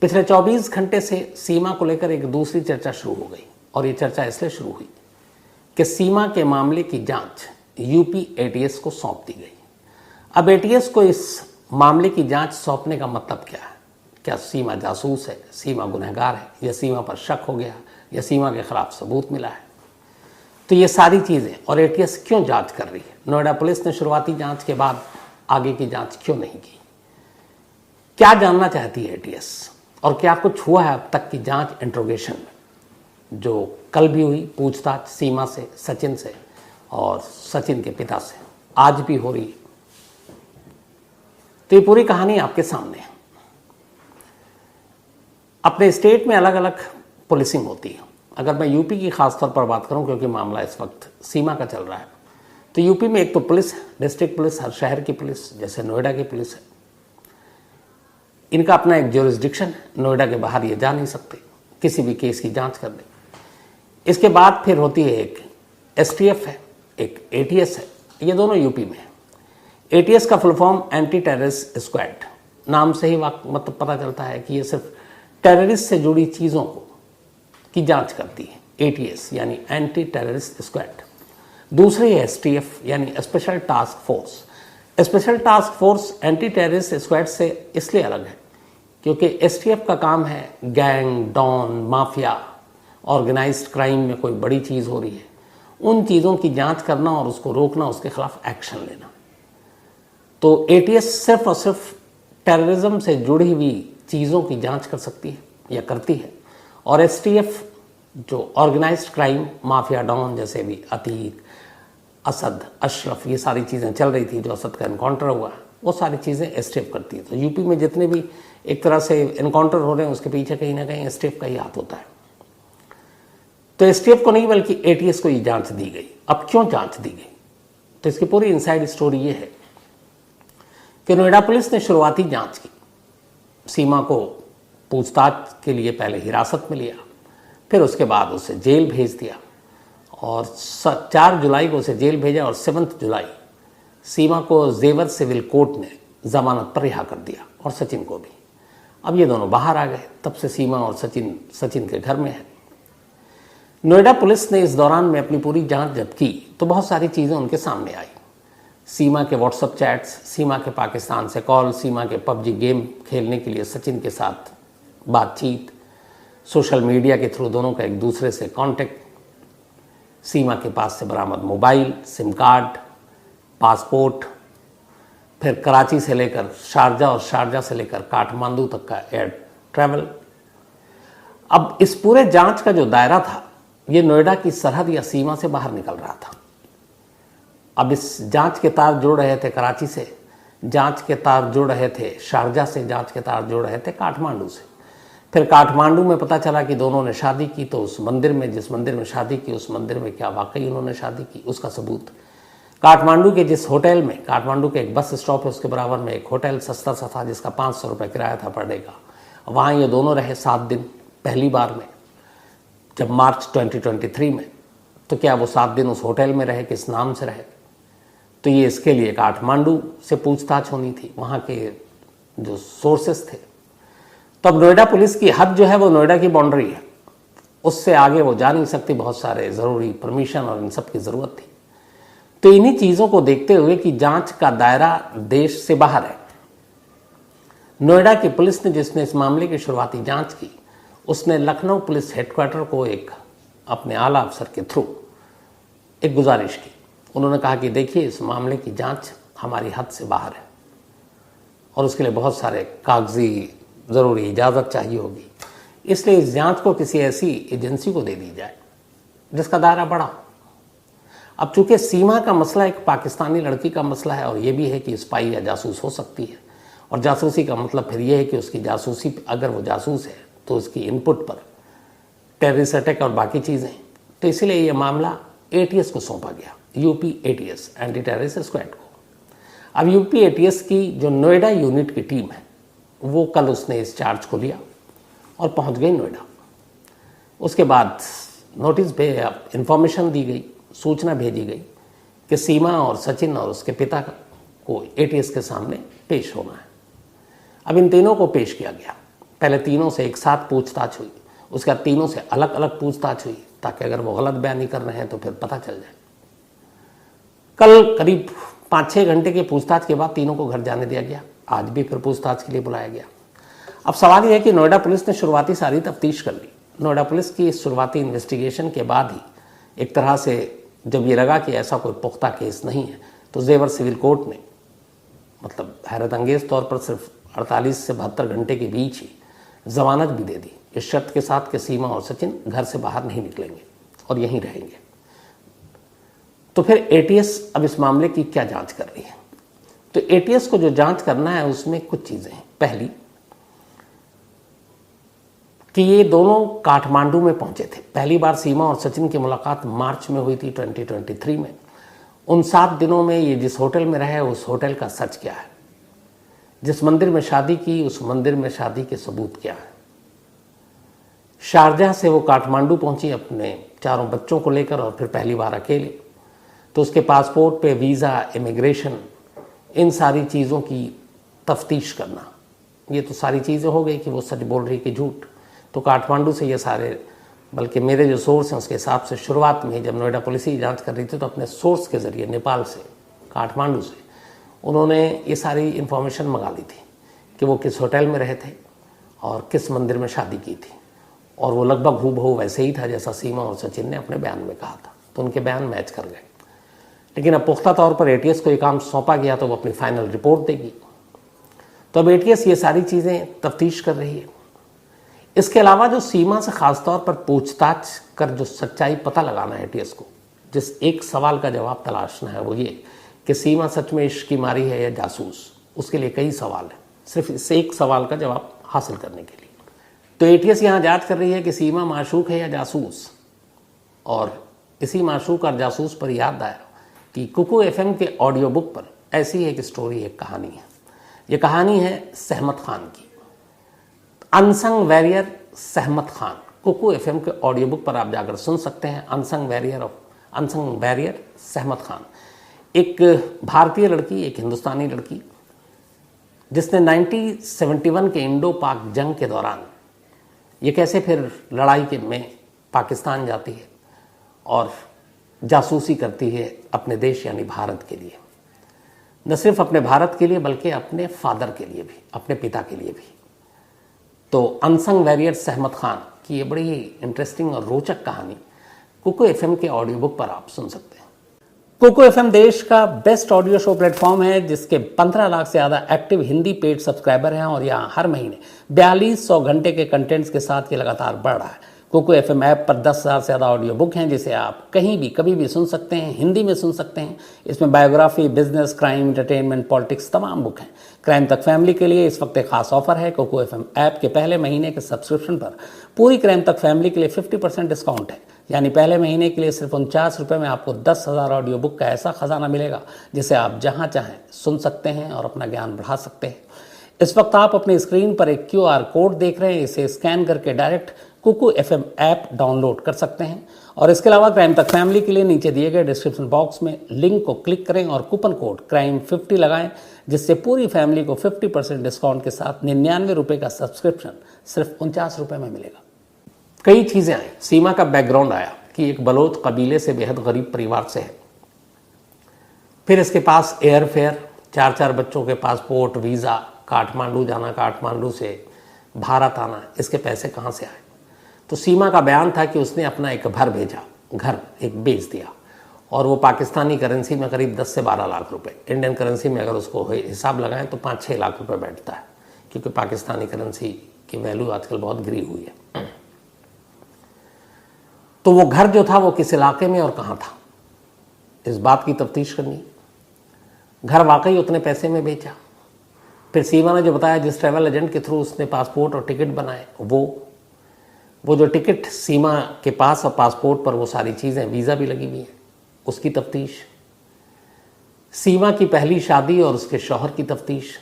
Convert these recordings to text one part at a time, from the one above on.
पिछले 24 घंटे से सीमा को लेकर एक दूसरी चर्चा शुरू हो गई और ये चर्चा इसलिए शुरू हुई कि सीमा के मामले की जांच यूपी एटीएस को सौंप दी गई। अब एटीएस को इस मामले की जांच सौंपने का मतलब क्या है? क्या सीमा जासूस है, सीमा गुनहगार है, या सीमा पर शक हो गया, या सीमा के खिलाफ सबूत मिला है? तो ये सारी चीज़ें और एटीएस क्यों जांच कर रही है? नोएडा पुलिस ने शुरुआती जांच के बाद आगे की जांच क्यों नहीं की? क्या जानना चाहती है एटीएस और क्या कुछ हुआ है अब तक की जांच इंट्रोगेशन में? जो कल भी हुई पूछताछ सीमा से, सचिन से और सचिन के पिता से, आज भी हो रही है। तो ये पूरी कहानी आपके सामने है। अपने स्टेट में अलग अलग पुलिसिंग होती है। अगर मैं यूपी की खास तौर पर बात करूं, क्योंकि मामला इस वक्त सीमा का चल रहा है, तो यूपी में एक तो पुलिस है, डिस्ट्रिक्ट पुलिस, हर शहर की पुलिस, जैसे नोएडा की पुलिस है। इनका अपना एक ज्यूरिसडिक्शन है, नोएडा के बाहर ये जा नहीं सकते किसी भी केस की जांच करने। इसके बाद फिर होती है एक एसटीएफ है, एक एटीएस है, ये दोनों यूपी में है। एटीएस का full form anti terrorist squad, नाम से ही मतलब पता चलता है कि ये सिर्फ टेररिस्ट से जुड़ी चीज़ों को की जांच करती है। एटीएस यानी एंटी टेररिस्ट स्क्वाड। दूसरी है एसटीएफ यानी special task force. Special task force anti terrorist squad से इसलिए अलग है क्योंकि एसटीएफ का काम है gang, don, mafia, organised crime में कोई बड़ी चीज़ हो रही है, उन चीज़ों की जांच करना और उसको रोकना, उसके खिलाफ एक्शन लेना। तो एटीएस सिर्फ और सिर्फ टेररिज्म से जुड़ी हुई चीज़ों की जांच कर सकती है या करती है, और एसटीएफ जो ऑर्गेनाइज्ड क्राइम, माफिया, डॉन, जैसे भी अतीक, असद, अशरफ, ये सारी चीज़ें चल रही थी, जो असद का एनकाउंटर हुआ, वो सारी चीज़ें एसटीएफ करती है। तो यूपी में जितने भी एक तरह से एनकाउंटर हो रहे हैं उसके पीछे कहीं ना कहीं एसटीएफ का ही हाथ होता है। तो एसटीएफ को नहीं बल्कि एटीएस को ये जांच दी गई। अब क्यों जांच दी गई? तो इसकी पूरी इनसाइड स्टोरी ये है कि नोएडा पुलिस ने शुरुआती जांच की। सीमा को पूछताछ के लिए पहले हिरासत में लिया, फिर उसके बाद उसे जेल भेज दिया और 4 जुलाई को उसे जेल भेजा और 7 जुलाई सीमा को जेवर सिविल कोर्ट ने जमानत पर रिहा कर दिया, और सचिन को भी। अब ये दोनों बाहर आ गए, तब से सीमा और सचिन के घर में है। नोएडा पुलिस ने इस दौरान में अपनी पूरी जांच जब की तो बहुत सारी चीज़ें उनके सामने आई। सीमा के व्हाट्सएप चैट्स, सीमा के पाकिस्तान से कॉल, सीमा के पबजी गेम खेलने के लिए सचिन के साथ बातचीत, सोशल मीडिया के थ्रू दोनों का एक दूसरे से कांटेक्ट, सीमा के पास से बरामद मोबाइल, सिम कार्ड, पासपोर्ट, फिर कराची से लेकर शारजा और शारजा से लेकर काठमांडू तक का एयर ट्रैवल। अब इस पूरे जांच का जो दायरा था ये नोएडा की सरहद या सीमा से बाहर निकल रहा था। अब इस जांच के तार जुड़ रहे थे कराची से, जांच के तार जुड़ रहे थे शारजा से, जांच के तार जुड़ रहे थे काठमांडू से। फिर काठमांडू में पता चला कि दोनों ने शादी की, तो उस मंदिर में, जिस मंदिर में शादी की, उस मंदिर में क्या वाकई उन्होंने शादी की, उसका सबूत। काठमांडू के जिस होटल में, काठमांडू के एक बस स्टॉप है उसके बराबर में एक होटल सस्ता सा था जिसका 500 रुपये किराया था पर डे का, वहाँ ये दोनों रहे 7 दिन पहली बार में, जब मार्च 2023 में। तो क्या वो 7 दिन उस होटल में रहे, किस नाम से रहे? तो ये इसके लिए काठमांडू से पूछताछ होनी थी, वहाँ के जो सोर्सेस थे। तो अब नोएडा पुलिस की हद जो है वो नोएडा की बाउंड्री है, उससे आगे वो जा नहीं सकती, बहुत सारे ज़रूरी परमिशन और इन सब की ज़रूरत थी। तो इन्हीं चीज़ों को देखते हुए कि जांच का दायरा देश से बाहर है, नोएडा की पुलिस ने, जिसने इस मामले की शुरुआती जांच की, उसने लखनऊ पुलिस हेडक्वार्टर को एक अपने आला अफसर के थ्रू एक गुजारिश की। उन्होंने कहा कि देखिए, इस मामले की जांच हमारी हद से बाहर है और उसके लिए बहुत सारे कागजी ज़रूरी इजाज़त चाहिए होगी, इसलिए इस जांच को किसी ऐसी एजेंसी को दे दी जाए जिसका दायरा बड़ा हो। अब चूंकि सीमा का मसला एक पाकिस्तानी लड़की का मसला है और ये भी है कि स्पाई या जासूस हो सकती है, और जासूसी का मतलब फिर ये है कि उसकी जासूसी, अगर वो जासूस है तो उसकी इनपुट पर टेररिस्ट अटैक और बाकी चीज़ें। तो इसीलिए ये मामला एटीएस को सौंपा गया, UP ATS, anti terrorist squad को। अब यूपी एटीएस की जो नोएडा यूनिट की टीम है वो कल उसने इस चार्ज को लिया और पहुंच गई नोएडा। उसके बाद नोटिस पे इंफॉर्मेशन दी गई, सूचना भेजी गई कि सीमा और सचिन और उसके पिता को एटीएस के सामने पेश होना है। अब इन तीनों को पेश किया गया। पहले तीनों से एक साथ पूछताछ हुई, उसके बाद तीनों से अलग अलग पूछताछ हुई, ताकि अगर वो गलत बयानी कर रहे हैं तो फिर पता चल जाए। कल करीब 5-6 घंटे की पूछताछ के बाद तीनों को घर जाने दिया गया। आज भी फिर पूछताछ के लिए बुलाया गया। अब सवाल यह है कि नोएडा पुलिस ने शुरुआती सारी तफ्तीश कर ली। नोएडा पुलिस की शुरुआती इन्वेस्टिगेशन के बाद ही एक तरह से जब ये लगा कि ऐसा कोई पुख्ता केस नहीं है, तो जेवर सिविल कोर्ट ने मतलब हैरत अंगेज तौर पर सिर्फ 48 से 72 घंटे के बीच ही जमानत भी दे दी, इस शर्त के साथ कि सीमा और सचिन घर से बाहर नहीं निकलेंगे और यहीं रहेंगे। तो फिर एटीएस अब इस मामले की क्या जांच कर रही है? तो एटीएस को जो जांच करना है उसमें कुछ चीजें हैं। पहली कि ये दोनों काठमांडू में पहुंचे थे। पहली बार सीमा और सचिन की मुलाकात मार्च में हुई थी 2023 में। उन 7 दिनों में ये जिस होटल में रहे उस होटल का सच क्या है, जिस मंदिर में शादी की उस मंदिर में शादी के सबूत क्या है। शारजाह से वो काठमांडू पहुंची अपने 4 बच्चों को लेकर और फिर पहली बार अकेले, तो उसके पासपोर्ट पे वीज़ा, इमिग्रेशन, इन सारी चीज़ों की तफ्तीश करना, ये तो सारी चीज़ें हो गई कि वो सच बोल रही कि झूठ। तो काठमांडू से ये सारे, बल्कि मेरे जो सोर्स हैं उसके हिसाब से शुरुआत में जब नोएडा पुलिस ही जांच कर रही थी तो अपने सोर्स के ज़रिए नेपाल से, काठमांडू से उन्होंने ये सारी इन्फॉर्मेशन मंगा ली थी कि वो किस होटल में रहे थे और किस मंदिर में शादी की थी, और वो लगभग हूबहू वैसे ही था जैसा सीमा और सचिन ने अपने बयान में कहा था। तो उनके बयान मैच कर गए। लेकिन अब पुख्ता तौर पर एटीएस को ये काम सौंपा गया तो वो अपनी फाइनल रिपोर्ट देगी। तो अब एटीएस ये सारी चीज़ें तफ्तीश कर रही है। इसके अलावा जो सीमा से खासतौर पर पूछताछ कर जो सच्चाई पता लगाना है एटीएस को, जिस एक सवाल का जवाब तलाशना है वो ये कि सीमा सच में इश्क की मारी है या जासूस। उसके लिए कई सवाल हैं, सिर्फ इस एक सवाल का जवाब हासिल करने के लिए। तो एटीएस यहाँ जांच कर रही है कि सीमा माशूक है या जासूस। और इसी माशूक और जासूस पर याद आया कि कुकू एफएम के ऑडियो बुक पर ऐसी एक स्टोरी, एक कहानी है। ये कहानी है सहमत खान की, अनसंग वॉरियर सहमत खान। कुकू एफएम के ऑडियो बुक पर आप जाकर सुन सकते हैं। अनसंग वॉरियर सहमत खान, एक भारतीय लड़की, एक हिंदुस्तानी लड़की, जिसने 1971 के इंडो पाक जंग के दौरान ये कैसे फिर लड़ाई के में पाकिस्तान जाती है और जासूसी करती है अपने देश यानी भारत के लिए। न सिर्फ अपने भारत के लिए बल्कि अपने फादर के लिए भी, अपने पिता के लिए भी। तो अनसंग वॉरियर सहमत खान की ये बड़ी इंटरेस्टिंग और रोचक कहानी कुकू एफएम के ऑडियो बुक पर आप सुन सकते हैं। कुकू एफएम देश का बेस्ट ऑडियो शो प्लेटफॉर्म है, जिसके 15 लाख से ज़्यादा एक्टिव हिंदी पेड सब्सक्राइबर हैं और यहाँ हर महीने 4200 घंटे के कंटेंट्स के साथ ये लगातार बढ़ रहा है। कुकू एफएम ऐप पर 10,000 से ज़्यादा ऑडियो बुक हैं जिसे आप कहीं भी कभी भी सुन सकते हैं, हिंदी में सुन सकते हैं। इसमें biography, business, crime, entertainment, politics तमाम बुक हैं। क्राइम तक फैमिली के लिए इस वक्त एक खास ऑफर है। कुकू एफएम ऐप के पहले महीने के सब्सक्रिप्शन पर पूरी क्राइम तक फैमिली के लिए 50% डिस्काउंट है। यानी पहले महीने के लिए सिर्फ 49 रुपये में आपको 10,000 ऑडियो बुक का ऐसा खजाना मिलेगा जिसे आप जहाँ चाहें सुन सकते हैं और अपना ज्ञान बढ़ा सकते हैं। इस वक्त आप अपनी स्क्रीन पर एक QR कोड देख रहे हैं, इसे स्कैन करके direct Kuku FM app download कर सकते हैं। और इसके अलावा क्राइम तक फैमिली के लिए नीचे दिए गए डिस्क्रिप्शन बॉक्स में लिंक को क्लिक करें और कूपन कोड CRIME50 लगाएं, जिससे पूरी फैमिली को 50% डिस्काउंट के साथ 99 रुपये का सब्सक्रिप्शन सिर्फ 49 रुपये में मिलेगा। कई चीज़ें आई। सीमा का बैकग्राउंड आया कि एक बलोच कबीले से बेहद गरीब परिवार से है। फिर इसके पास एयर फेयर, 4 बच्चों के पासपोर्ट, वीज़ा, काठमांडू जाना, काठमांडू से भारत आना, इसके पैसे कहाँ से आए? तो सीमा का बयान था कि उसने अपना एक घर बेच दिया और वो पाकिस्तानी करेंसी में करीब 10 से 12 लाख रुपए, इंडियन करेंसी में अगर उसको हिसाब लगाएं तो 5-6 लाख रुपए बैठता है, क्योंकि पाकिस्तानी करेंसी की वैल्यू आजकल बहुत गिरी हुई है। तो वो घर जो था वो किस इलाके में और कहाँ था, इस बात की तफ्तीश करनी। घर वाकई उतने पैसे में बेचा। फिर सीमा ने जो बताया जिस ट्रैवल एजेंट के थ्रू उसने पासपोर्ट और टिकट बनाए, वो जो टिकट सीमा के पास और पासपोर्ट पर वो सारी चीज़ें, वीज़ा भी लगी हुई है, उसकी तफ्तीश। सीमा की पहली शादी और उसके शौहर की तफ्तीश।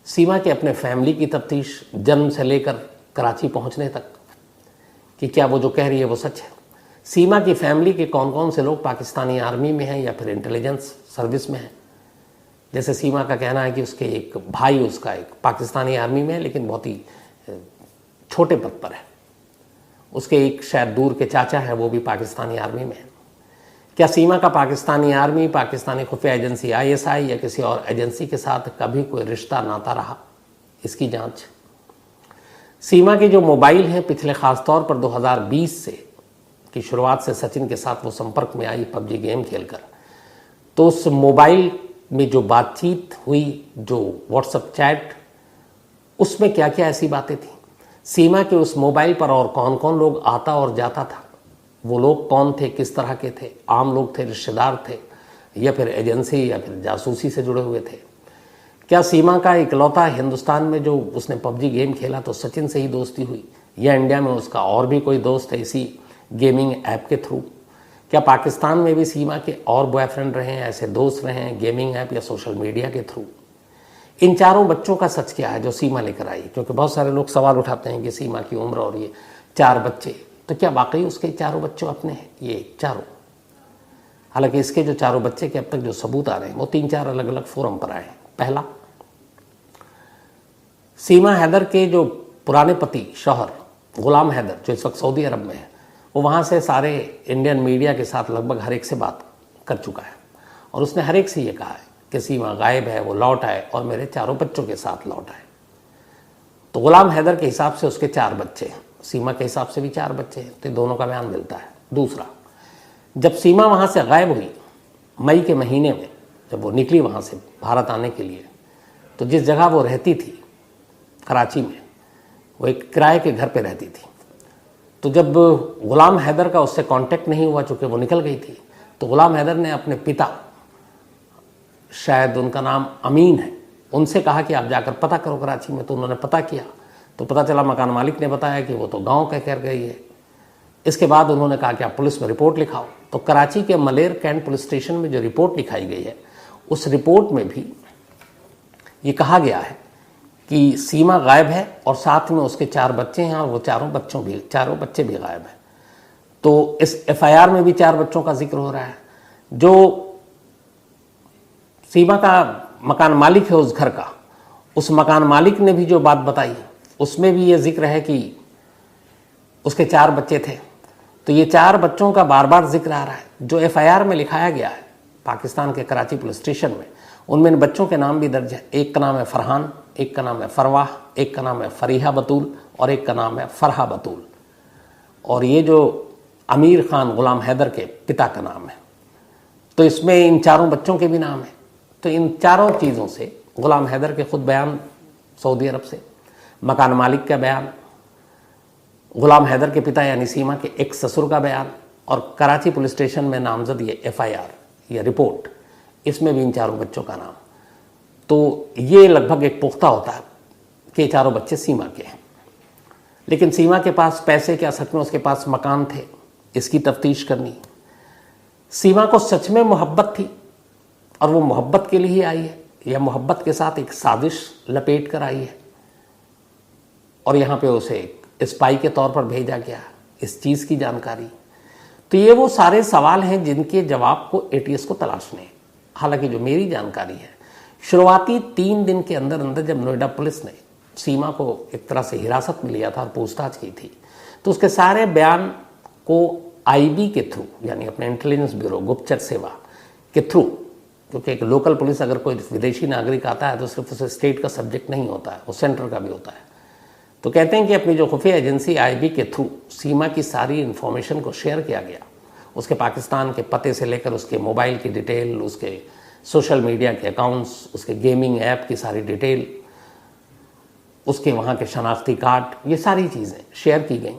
सीमा के अपने फैमिली की तफ्तीश, जन्म से लेकर कराची पहुंचने तक, कि क्या वो जो कह रही है वो सच है। सीमा की फैमिली के कौन कौन से लोग पाकिस्तानी आर्मी में हैं या फिर इंटेलिजेंस सर्विस में हैं। जैसे सीमा का कहना है कि उसके एक भाई, उसका एक पाकिस्तानी आर्मी में है, लेकिन बहुत ही छोटे पद पर है, उसके एक शायद दूर के चाचा है, वो भी पाकिस्तानी आर्मी में है। क्या सीमा का पाकिस्तानी आर्मी, पाकिस्तानी खुफिया एजेंसी ISI या किसी और एजेंसी के साथ कभी कोई रिश्ता नाता रहा? इसकी जांच। सीमा के जो मोबाइल हैं, पिछले खास तौर पर 2020 से की शुरुआत से सचिन के साथ वो संपर्क में आई PUBG गेम खेलकर, तो उस मोबाइल में जो बातचीत हुई, जो व्हाट्सएप चैट, उसमें क्या क्या ऐसी बातें थी? सीमा के उस मोबाइल पर और कौन कौन लोग आता और जाता था? वो लोग कौन थे, किस तरह के थे? आम लोग थे, रिश्तेदार थे, या फिर एजेंसी या फिर जासूसी से जुड़े हुए थे? क्या सीमा का इकलौता हिंदुस्तान में जो उसने PUBG गेम खेला तो सचिन से ही दोस्ती हुई, या इंडिया में उसका और भी कोई दोस्त है इसी गेमिंग ऐप के थ्रू? क्या पाकिस्तान में भी सीमा के और बॉयफ्रेंड रहे हैं, ऐसे दोस्त रहे हैं गेमिंग ऐप या सोशल मीडिया के थ्रू? इन चारों बच्चों का सच क्या है जो सीमा लेकर आई? क्योंकि बहुत सारे लोग सवाल उठाते हैं कि सीमा की उम्र और ये 4 बच्चे, तो क्या वाकई उसके चारों बच्चों अपने हैं ये चारों? हालांकि इसके जो चारों बच्चे के अब तक जो सबूत आ रहे हैं वो 3-4 अलग अलग फोरम पर आए हैं। पहला, सीमा हैदर के जो पुराने पति शौहर गुलाम हैदर, जो इस वक्त सऊदी अरब में है, वो वहाँ से सारे इंडियन मीडिया के साथ लगभग हर एक से बात कर चुका है और उसने हर एक से ये कहा है कि सीमा गायब है, वो लौट आए और मेरे चारों बच्चों के साथ लौट आए। तो गुलाम हैदर के हिसाब से उसके 4 बच्चे हैं, सीमा के हिसाब से भी 4 बच्चे हैं, तो दोनों का बयान मिलता है। दूसरा, जब सीमा वहाँ से गायब हुई मई के महीने में, जब वो निकली वहाँ से भारत आने के लिए, तो जिस जगह वो रहती थी कराची में, वो एक किराए के घर पे रहती थी। तो जब गुलाम हैदर का उससे कांटेक्ट नहीं हुआ, चूँकि वो निकल गई थी, तो गुलाम हैदर ने अपने पिता, शायद उनका नाम अमीन है, उनसे कहा कि आप जाकर पता करो कराची में। तो उन्होंने पता किया तो पता चला मकान मालिक ने बताया कि वो तो गांव कह कर गई है। इसके बाद उन्होंने कहा कि आप पुलिस में रिपोर्ट लिखाओ। तो कराची के मलेर कैंट पुलिस स्टेशन में जो रिपोर्ट लिखाई गई है, उस रिपोर्ट में भी ये कहा गया है कि सीमा गायब है और साथ में उसके 4 बच्चे हैं और वो चारों बच्चे भी गायब हैं। तो इस FIR में भी 4 बच्चों का जिक्र हो रहा है। जो सीमा का मकान मालिक है उस घर का, उस मकान मालिक ने भी जो बात बताई, उसमें भी ये जिक्र है कि उसके 4 बच्चे थे। तो ये 4 बच्चों का बार बार जिक्र आ रहा है। जो FIR में लिखाया गया है पाकिस्तान के कराची पुलिस स्टेशन में, उनमें इन बच्चों के नाम भी दर्ज है। एक का नाम है फरहान, एक का नाम है फरवाह, एक का नाम है फरीहा बतूल और एक का नाम है फरहा बतूल। और ये जो अमीर खान गुलाम हैदर के पिता का नाम है, तो इसमें इन चारों बच्चों के भी नाम है। तो इन चारों चीज़ों से, गुलाम हैदर के खुद बयान सऊदी अरब से, मकान मालिक का बयान, गुलाम हैदर के पिता यानी सीमा के एक ससुर का बयान और कराची पुलिस स्टेशन में नामजद ये FIR या रिपोर्ट, इसमें भी इन चारों बच्चों का नाम, तो ये लगभग एक पुख्ता होता है कि ये चारों बच्चे सीमा के हैं। लेकिन सीमा के पास पैसे, क्या सच में उसके पास मकान थे, इसकी तफ्तीश करनी। सीमा को सच में मोहब्बत थी और वो मोहब्बत के लिए ही आई है, या मोहब्बत के साथ एक साजिश लपेट कर आई है और यहाँ पे उसे एक स्पाई के तौर पर भेजा गया, इस चीज़ की जानकारी। तो ये वो सारे सवाल हैं जिनके जवाब को ATS को तलाशने हैं। हालांकि जो मेरी जानकारी है, शुरुआती 3 दिन के अंदर अंदर जब नोएडा पुलिस ने सीमा को एक तरह से हिरासत में लिया था और पूछताछ की थी, तो उसके सारे बयान को IB के थ्रू, यानी अपने इंटेलिजेंस ब्यूरो, गुप्तचर सेवा के थ्रू, क्योंकि एक लोकल पुलिस अगर कोई विदेशी नागरिक आता है तो सिर्फ उसे स्टेट का सब्जेक्ट नहीं होता है, वो सेंटर का भी होता है। तो कहते हैं कि अपनी जो खुफिया एजेंसी IB के थ्रू सीमा की सारी इन्फॉर्मेशन को शेयर किया गया, उसके पाकिस्तान के पते से लेकर उसके मोबाइल की डिटेल, उसके सोशल मीडिया के अकाउंट्स, उसके गेमिंग ऐप की सारी डिटेल, उसके वहाँ के शनाख्ती कार्ड, ये सारी चीज़ें शेयर की गई।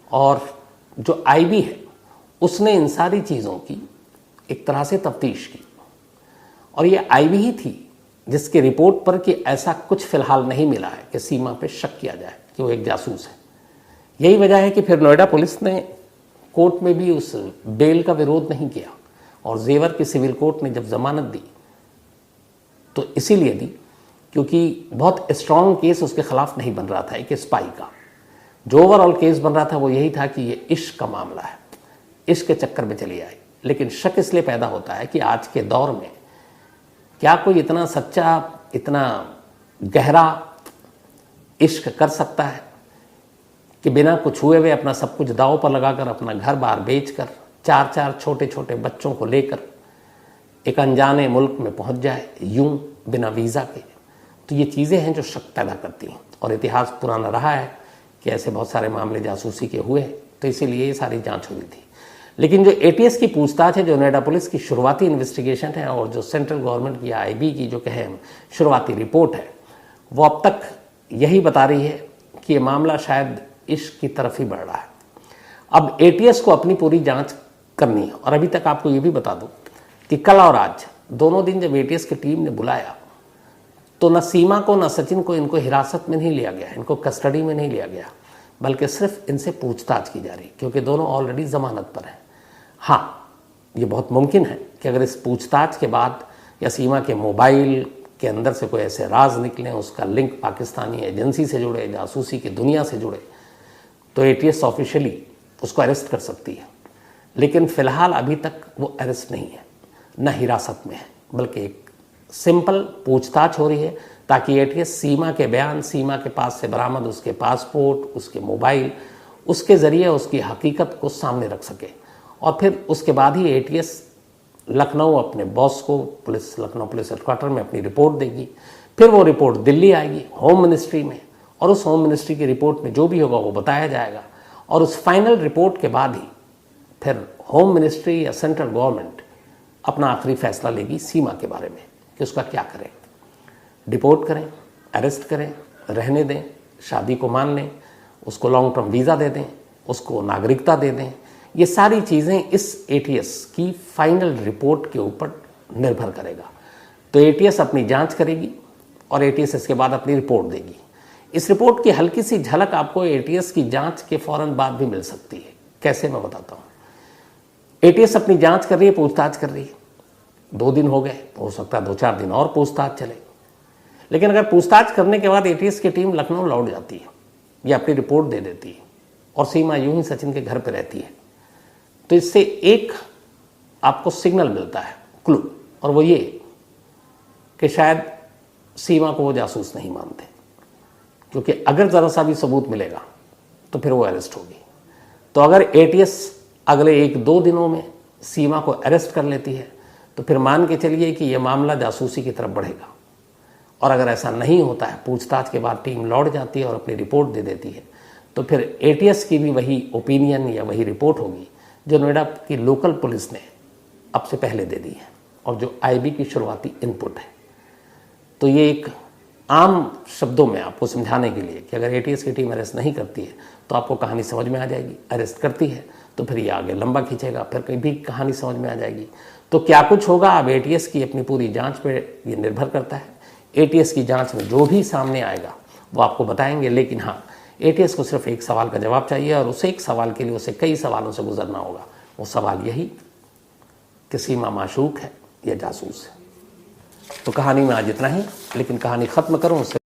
और जो IB है उसने इन सारी चीज़ों की एक तरह से तफ्तीश की और ये IB ही थी जिसके रिपोर्ट पर कि ऐसा कुछ फिलहाल नहीं मिला है कि सीमा पे शक किया जाए कि वो एक जासूस है। यही वजह है कि फिर नोएडा पुलिस ने कोर्ट में भी उस बेल का विरोध नहीं किया और जेवर की सिविल कोर्ट ने जब जमानत दी तो इसीलिए दी क्योंकि बहुत स्ट्रॉन्ग केस उसके खिलाफ नहीं बन रहा था एक स्पाई का। जो ओवरऑल केस बन रहा था वो यही था कि ये इश्क का मामला है, इश्क के चक्कर में चली आई। लेकिन शक इसलिए पैदा होता है कि आज के दौर में क्या कोई इतना सच्चा, इतना गहरा इश्क कर सकता है कि बिना कुछ हुए हुए अपना सब कुछ दांव पर लगाकर, अपना घर बार बेचकर, 4-4 छोटे छोटे बच्चों को लेकर एक अनजाने मुल्क में पहुंच जाए, यूं बिना वीज़ा के। तो ये चीज़ें हैं जो शक पैदा करती हैं, और इतिहास पुराना रहा है कि ऐसे बहुत सारे मामले जासूसी के हुए, तो इसीलिए ये सारी जांच हुई थी। लेकिन जो एटीएस की पूछताछ है, जो नोएडा पुलिस की शुरुआती इन्वेस्टिगेशन है, और जो सेंट्रल गवर्नमेंट की आईबी की जो कहें शुरुआती रिपोर्ट है, वो अब तक यही बता रही है कि ये मामला शायद इश्क की तरफ ही बढ़ रहा है। अब एटीएस को अपनी पूरी जांच करनी है। और अभी तक आपको ये भी बता दूं कि कल और आज दोनों दिन जब एटीएस की टीम ने बुलाया, तो न सीमा को न सचिन को इनको हिरासत में नहीं लिया गया, इनको कस्टडी में नहीं लिया गया, बल्कि सिर्फ इनसे पूछताछ की जा रही, क्योंकि दोनों ऑलरेडी जमानत पर हैं। हाँ, ये बहुत मुमकिन है कि अगर इस पूछताछ के बाद या सीमा के मोबाइल के अंदर से कोई ऐसे राज निकले, उसका लिंक पाकिस्तानी एजेंसी से जुड़े, जासूसी की दुनिया से जुड़े, तो एटीएस ऑफिशियली उसको अरेस्ट कर सकती है। लेकिन फिलहाल अभी तक वो अरेस्ट नहीं है, न हिरासत में है, बल्कि एक सिंपल पूछताछ हो रही है, ताकि एटीएस सीमा के बयान, सीमा के पास से बरामद उसके पासपोर्ट, उसके मोबाइल, उसके ज़रिए उसकी हकीकत को सामने रख सके। और फिर उसके बाद ही एटीएस लखनऊ अपने बॉस को, पुलिस लखनऊ पुलिस हेडक्वार्टर में अपनी रिपोर्ट देगी। फिर वो रिपोर्ट दिल्ली आएगी होम मिनिस्ट्री में, और उस होम मिनिस्ट्री की रिपोर्ट में जो भी होगा वो बताया जाएगा। और उस फाइनल रिपोर्ट के बाद ही फिर होम मिनिस्ट्री या सेंट्रल गवर्नमेंट अपना आखिरी फैसला लेगी सीमा के बारे में कि उसका क्या करें, डिपोर्ट करें, अरेस्ट करें, रहने दें, शादी को मान लें, उसको लॉन्ग टर्म वीज़ा दे दें, उसको नागरिकता दे दें। ये सारी चीज़ें इस एटीएस की फाइनल रिपोर्ट के ऊपर निर्भर करेगा। तो एटीएस अपनी जांच करेगी और एटीएस इसके बाद अपनी रिपोर्ट देगी। इस रिपोर्ट की हल्की सी झलक आपको एटीएस की जांच के फौरन बाद भी मिल सकती है। कैसे, मैं बताता हूँ। एटीएस अपनी जांच कर रही है, पूछताछ कर रही है, 2 दिन हो गए, हो सकता है 2-4 दिन और पूछताछ चले। लेकिन अगर पूछताछ करने के बाद एटीएस की टीम लखनऊ लौट जाती है या अपनी रिपोर्ट दे देती है और सीमा यूं ही सचिन के घर पर रहती है, तो इससे एक आपको सिग्नल मिलता है, क्लू, और वो ये कि शायद सीमा को वो जासूस नहीं मानते, क्योंकि अगर ज़रा सा भी सबूत मिलेगा तो फिर वो अरेस्ट होगी। तो अगर एटीएस अगले 1-2 दिनों में सीमा को अरेस्ट कर लेती है, तो फिर मान के चलिए कि यह मामला जासूसी की तरफ बढ़ेगा। और अगर ऐसा नहीं होता है, पूछताछ के बाद टीम लौट जाती है और अपनी रिपोर्ट दे देती है, तो फिर एटीएस की भी वही ओपिनियन या वही रिपोर्ट होगी जो नोएडा की लोकल पुलिस ने अब से पहले दे दी है, और जो आईबी की शुरुआती इनपुट है। तो ये एक आम शब्दों में आपको समझाने के लिए कि अगर एटीएस की टीम अरेस्ट नहीं करती है तो आपको कहानी समझ में आ जाएगी। अरेस्ट करती है तो फिर ये आगे लंबा खींचेगा, फिर कहीं भी कहानी समझ में आ जाएगी। तो क्या कुछ होगा, अब एटीएस की अपनी पूरी जांच पे ये निर्भर करता है। एटीएस की जांच में जो भी सामने आएगा वो आपको बताएंगे। लेकिन हाँ, एटीएस को सिर्फ एक सवाल का जवाब चाहिए, और उस एक सवाल के लिए उसे कई सवालों से गुजरना होगा। वो सवाल यही कि सीमा माशूक है या जासूस है। तो कहानी में आज इतना ही, लेकिन कहानी ख़त्म करूँ उससे